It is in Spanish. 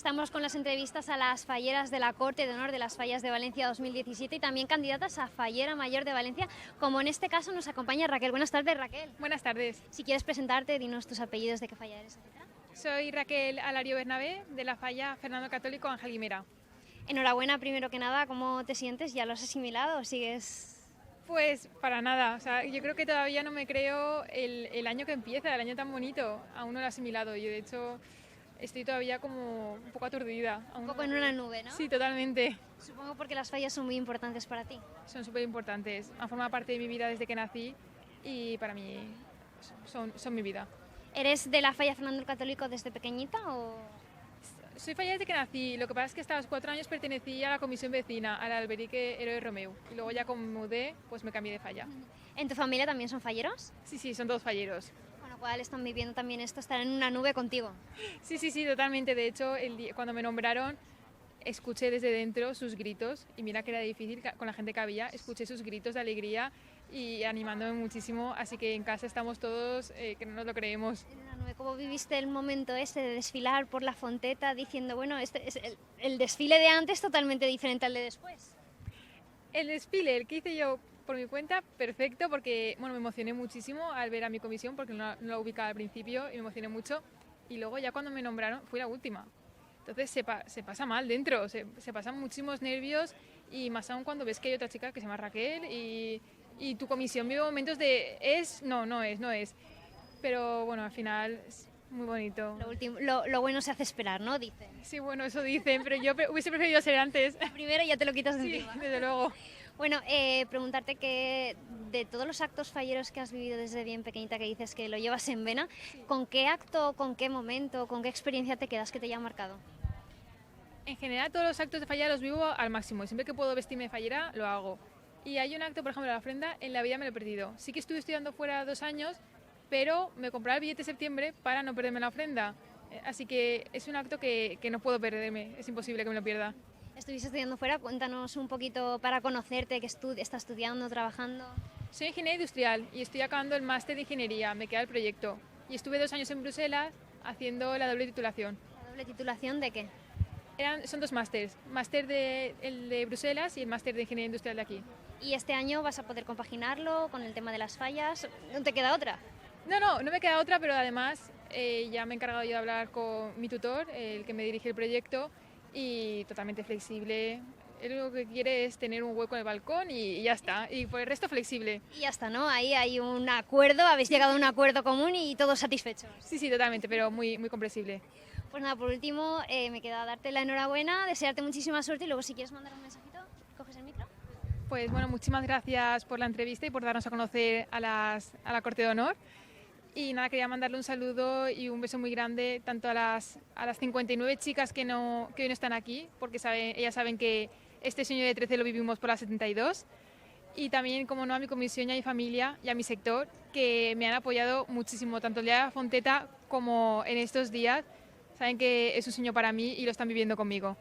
Estamos con las entrevistas a las falleras de la Corte de Honor de las Fallas de Valencia 2017 y también candidatas a Fallera Mayor de Valencia, como en este caso nos acompaña Raquel. Buenas tardes, Raquel. Buenas tardes. Si quieres presentarte, dinos tus apellidos, de qué falla eres, etcétera. Soy Raquel Alario Bernabé, de la falla Fernando Católico Ángel Guimera. Enhorabuena, primero que nada, ¿cómo te sientes? ¿Ya lo has asimilado o sigues...? Pues para nada, yo creo que todavía no me creo el año que empieza, el año tan bonito, aún no lo he asimilado. Yo de hecho estoy todavía como un poco aturdida. Un poco en una nube, ¿no? Sí, totalmente. Supongo porque las fallas son muy importantes para ti. Son súper importantes, han formado parte de mi vida desde que nací y para mí son mi vida. ¿Eres de la falla Fernando el Católico desde pequeñita o...? Soy falla desde que nací, lo que pasa es que hasta los 4 años pertenecí a la comisión vecina, al Alberique Héroe Romeu, y luego ya como me mudé, pues me cambié de falla. ¿En tu familia también son falleros? Sí, son todos falleros. Con lo cual están viviendo también esto, estar en una nube contigo. Sí, totalmente. De hecho, cuando me nombraron, escuché desde dentro sus gritos, y mira que era difícil con la gente que había, escuché sus gritos de alegría y animándome muchísimo, así que en casa estamos todos que no nos lo creemos. En una nube, ¿cómo viviste el momento este de desfilar por la Fonteta diciendo, bueno, este es el desfile de antes totalmente diferente al de después? El desfile, el que hice yo por mi cuenta, perfecto, porque bueno, me emocioné muchísimo al ver a mi comisión, porque no la ubicaba al principio y me emocioné mucho, y luego ya cuando me nombraron fui la última. Entonces se pasa mal dentro, se pasan muchísimos nervios, y más aún cuando ves que hay otra chica que se llama Raquel y tu comisión vive momentos de no es. Pero bueno, al final es muy bonito. Lo bueno se hace esperar, ¿no? Dicen. Sí, bueno, eso dicen, pero yo hubiese preferido ser antes. Primero ya te lo quitas de Sí, encima. desde luego. Bueno, preguntarte que de todos los actos falleros que has vivido desde bien pequeñita, que dices que lo llevas en vena, sí. ¿Con qué acto, con qué momento, con qué experiencia te quedas que te haya marcado? En general todos los actos de fallera los vivo al máximo, siempre que puedo vestirme de fallera lo hago. Y hay un acto, por ejemplo, la ofrenda, en la vida me lo he perdido. Sí que estuve estudiando fuera 2 años, pero me compraba el billete de septiembre para no perderme la ofrenda. Así que es un acto que no puedo perderme, es imposible que me lo pierda. ¿Estuviste estudiando fuera? Cuéntanos un poquito para conocerte, qué estás estudiando, trabajando. Soy ingeniera industrial y estoy acabando el máster de ingeniería, me queda el proyecto. Y estuve 2 años en Bruselas haciendo la doble titulación. ¿La doble titulación de qué? Son 2 másters, el de Bruselas y el máster de ingeniería industrial de aquí. ¿Y este año vas a poder compaginarlo con el tema de las fallas? ¿No te queda otra? No me queda otra, pero además ya me he encargado yo de hablar con mi tutor, el que me dirige el proyecto, y totalmente flexible. Él lo que quiere es tener un hueco en el balcón y ya está, y por el resto flexible. Y ya está, ¿no? Ahí hay un acuerdo, habéis llegado a un acuerdo común y todos satisfechos. Sí, totalmente, pero muy comprensible. Pues nada, por último, me queda darte la enhorabuena, desearte muchísima suerte y luego si quieres mandar un mensajito, coges el micro. Pues bueno, muchísimas gracias por la entrevista y por darnos a conocer a la Corte de Honor. Y nada, quería mandarle un saludo y un beso muy grande tanto a las 59 chicas que hoy no están aquí, porque ellas saben que este sueño de 13 lo vivimos por las 72. Y también, como no, a mi comisión y a mi familia y a mi sector, que me han apoyado muchísimo, tanto el día de la Fonteta como en estos días. Saben que es un sueño para mí y lo están viviendo conmigo.